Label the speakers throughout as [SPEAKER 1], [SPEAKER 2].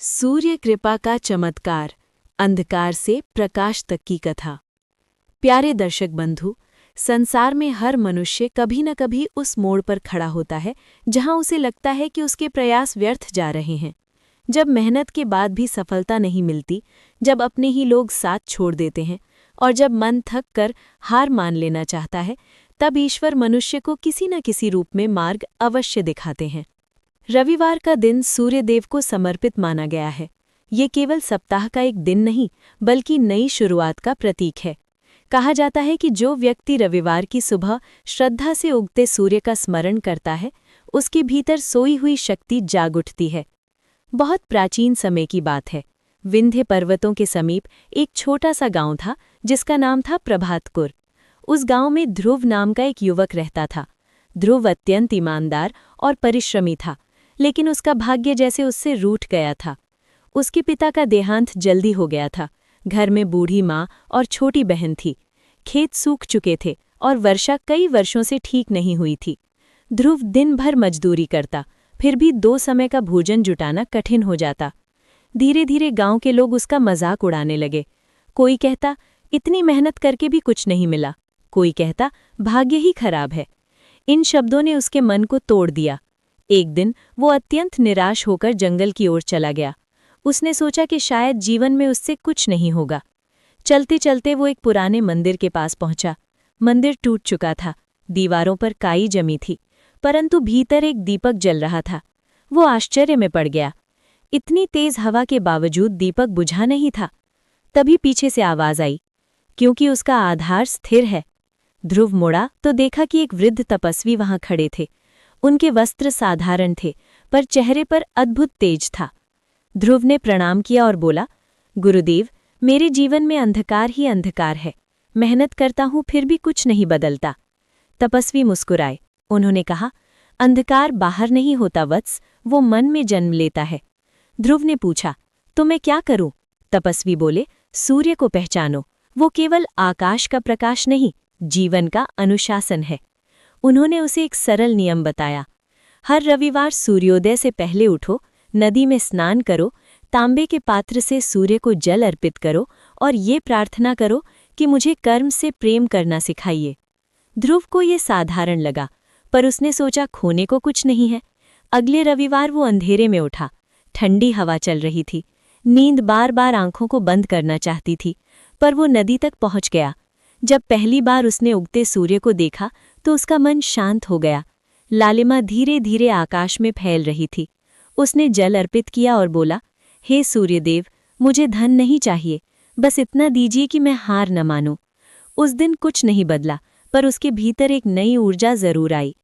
[SPEAKER 1] सूर्य कृपा का चमत्कार, अंधकार से प्रकाश तक की कथा। प्यारे दर्शक बंधु, संसार में हर मनुष्य कभी न कभी उस मोड़ पर खड़ा होता है जहां उसे लगता है कि उसके प्रयास व्यर्थ जा रहे हैं। जब मेहनत के बाद भी सफलता नहीं मिलती, जब अपने ही लोग साथ छोड़ देते हैं और जब मन थक कर हार मान लेना चाहता है, तब ईश्वर मनुष्य को किसी न किसी रूप में मार्ग अवश्य दिखाते हैं। रविवार का दिन सूर्यदेव को समर्पित माना गया है। ये केवल सप्ताह का एक दिन नहीं, बल्कि नई शुरुआत का प्रतीक है। कहा जाता है कि जो व्यक्ति रविवार की सुबह श्रद्धा से उगते सूर्य का स्मरण करता है, उसके भीतर सोई हुई शक्ति जाग उठती है। बहुत प्राचीन समय की बात है। विंध्य पर्वतों के समीप एक छोटा सा गांव था, जिसका नाम था प्रभातपुर। उस गांव में ध्रुव नाम का एक युवक रहता था। ध्रुव अत्यंत ईमानदार और परिश्रमी था, लेकिन उसका भाग्य जैसे उससे रूठ गया था। उसके पिता का देहांत जल्दी हो गया था। घर में बूढ़ी माँ और छोटी बहन थी। खेत सूख चुके थे और वर्षा कई वर्षों से ठीक नहीं हुई थी। ध्रुव दिन भर मजदूरी करता, फिर भी 2 समय का भोजन जुटाना कठिन हो जाता। धीरे धीरे गांव के लोग उसका मजाक उड़ाने लगे। कोई कहता, इतनी मेहनत करके भी कुछ नहीं मिला। कोई कहता, भाग्य ही खराब है। इन शब्दों ने उसके मन को तोड़ दिया। एक दिन वो अत्यंत निराश होकर जंगल की ओर चला गया। उसने सोचा कि शायद जीवन में उससे कुछ नहीं होगा। चलते चलते वो एक पुराने मंदिर के पास पहुंचा। मंदिर टूट चुका था, दीवारों पर काई जमी थी, परंतु भीतर एक दीपक जल रहा था। वो आश्चर्य में पड़ गया। इतनी तेज हवा के बावजूद दीपक बुझा नहीं था। तभी पीछे से आवाज आई, क्योंकि उसका आधार स्थिर है। ध्रुव मुड़ा तो देखा कि एक वृद्ध तपस्वी वहां खड़े थे। उनके वस्त्र साधारण थे, पर चेहरे पर अद्भुत तेज था। ध्रुव ने प्रणाम किया और बोला, गुरुदेव, मेरे जीवन में अंधकार ही अंधकार है। मेहनत करता हूं फिर भी कुछ नहीं बदलता। तपस्वी मुस्कुराए। उन्होंने कहा, अंधकार बाहर नहीं होता वत्स, वो मन में जन्म लेता है। ध्रुव ने पूछा, तो मैं क्या करूं? तपस्वी बोले, सूर्य को पहचानो। वो केवल आकाश का प्रकाश नहीं, जीवन का अनुशासन है। उन्होंने उसे एक सरल नियम बताया। हर रविवार सूर्योदय से पहले उठो, नदी में स्नान करो, तांबे के पात्र से सूर्य को जल अर्पित करो और ये प्रार्थना करो कि मुझे कर्म से प्रेम करना सिखाइए। ध्रुव को ये साधारण लगा, पर उसने सोचा खोने को कुछ नहीं है। अगले रविवार वो अंधेरे में उठा। ठंडी हवा चल रही थी। नींद बार बार आंखों को बंद करना चाहती थी, पर वो नदी तक पहुंच गया। जब पहली बार उसने उगते सूर्य को देखा तो उसका मन शांत हो गया। लालिमा धीरे धीरे आकाश में फैल रही थी। उसने जल अर्पित किया और बोला, हे सूर्यदेव, मुझे धन नहीं चाहिए, बस इतना दीजिए कि मैं हार न मानूं। उस दिन कुछ नहीं बदला, पर उसके भीतर एक नई ऊर्जा जरूर आई।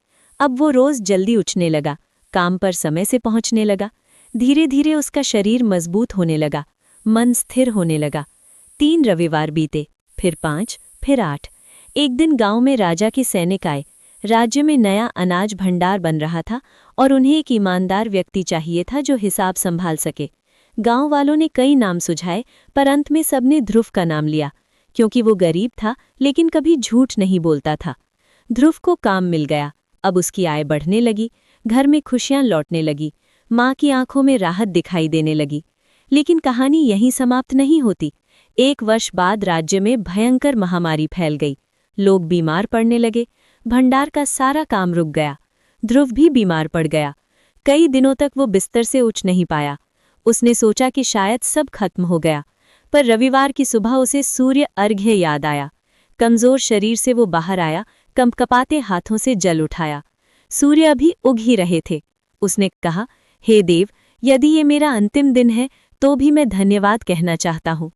[SPEAKER 1] अब वो रोज जल्दी उठने लगा, काम पर समय से पहुंचने लगा। धीरे धीरे उसका शरीर मजबूत होने लगा, मन स्थिर होने लगा। 3 रविवार बीते, फिर 5, फिर 8। एक दिन गांव में राजा के सैनिक आए। राज्य में नया अनाज भंडार बन रहा था और उन्हें एक ईमानदार व्यक्ति चाहिए था जो हिसाब संभाल सके। गांव वालों ने कई नाम सुझाए, पर अंत में सबने ध्रुव का नाम लिया, क्योंकि वो गरीब था लेकिन कभी झूठ नहीं बोलता था। ध्रुव को काम मिल गया। अब उसकी आय बढ़ने लगी, घर में खुशियां लौटने लगी, माँ की आंखों में राहत दिखाई देने लगी। लेकिन कहानी यहीं समाप्त नहीं होती। 1 वर्ष बाद राज्य में भयंकर महामारी फैल गई। लोग बीमार पड़ने लगे। भंडार का सारा काम रुक गया। ध्रुव भी बीमार पड़ गया। कई दिनों तक वो बिस्तर से उठ नहीं पाया। उसने सोचा कि शायद सब खत्म हो गया, पर रविवार की सुबह उसे सूर्य अर्घ्य याद आया। कमजोर शरीर से वो बाहर आया, कंपकपाते हाथों से जल उठाया। सूर्य अभी उग ही रहे थे। उसने कहा, हे देव, यदि ये मेरा अंतिम दिन है तो भी मैं धन्यवाद कहना चाहता हूँ।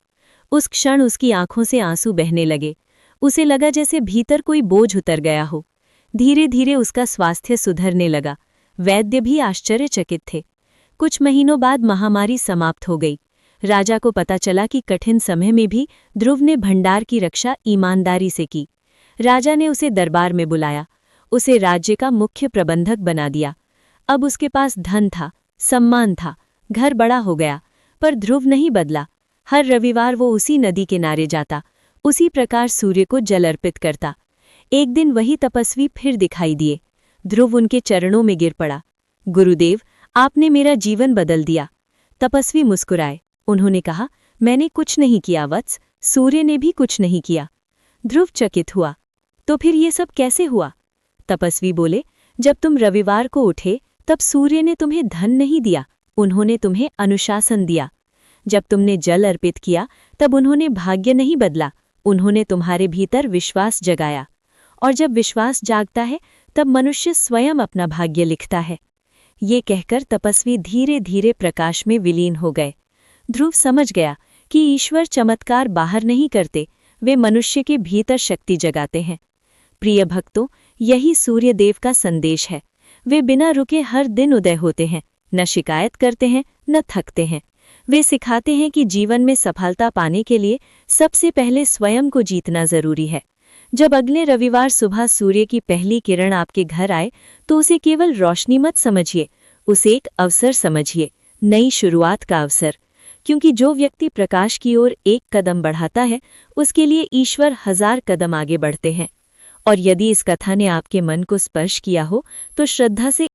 [SPEAKER 1] उस क्षण उसकी आंखों से आंसू बहने लगे। उसे लगा जैसे भीतर कोई बोझ उतर गया हो। धीरे धीरे उसका स्वास्थ्य सुधरने लगा। वैद्य भी आश्चर्यचकित थे। कुछ महीनों बाद महामारी समाप्त हो गई। राजा को पता चला कि कठिन समय में भी ध्रुव ने भंडार की रक्षा ईमानदारी से की। राजा ने उसे दरबार में बुलाया। उसे राज्य का मुख्य प्रबंधक बना दिया। अब उसके पास धन था, सम्मान था, घर बड़ा हो गया, पर ध्रुव नहीं बदला। हर रविवार वो उसी नदी किनारे जाता, उसी प्रकार सूर्य को जल अर्पित करता। एक दिन वही तपस्वी फिर दिखाई दिए। ध्रुव उनके चरणों में गिर पड़ा। गुरुदेव, आपने मेरा जीवन बदल दिया। तपस्वी मुस्कुराए। उन्होंने कहा, मैंने कुछ नहीं किया वत्स, सूर्य ने भी कुछ नहीं किया। ध्रुव चकित हुआ, तो फिर ये सब कैसे हुआ? तपस्वी बोले, जब तुम रविवार को उठे तब सूर्य ने तुम्हें धन नहीं दिया, उन्होंने तुम्हें अनुशासन दिया। जब तुमने जल अर्पित किया तब उन्होंने भाग्य नहीं बदला, उन्होंने तुम्हारे भीतर विश्वास जगाया। और जब विश्वास जागता है तब मनुष्य स्वयं अपना भाग्य लिखता है। ये कहकर तपस्वी धीरे धीरे प्रकाश में विलीन हो गए। ध्रुव समझ गया कि ईश्वर चमत्कार बाहर नहीं करते, वे मनुष्य के भीतर शक्ति जगाते हैं। प्रिय भक्तों, यही सूर्यदेव का संदेश है। वे बिना रुके हर दिन उदय होते हैं, न शिकायत करते हैं न थकते हैं। वे सिखाते हैं कि जीवन में सफलता पाने के लिए सबसे पहले स्वयं को जीतना जरूरी है। जब अगले रविवार सुबह सूर्य की पहली किरण आपके घर आए तो उसे केवल रोशनी मत समझिए, उसे एक अवसर समझिए, नई शुरुआत का अवसर। क्योंकि जो व्यक्ति प्रकाश की ओर एक कदम बढ़ाता है, उसके लिए ईश्वर 1000 कदम आगे बढ़ते हैं। और यदि इस कथा ने आपके मन को स्पर्श किया हो तो श्रद्धा से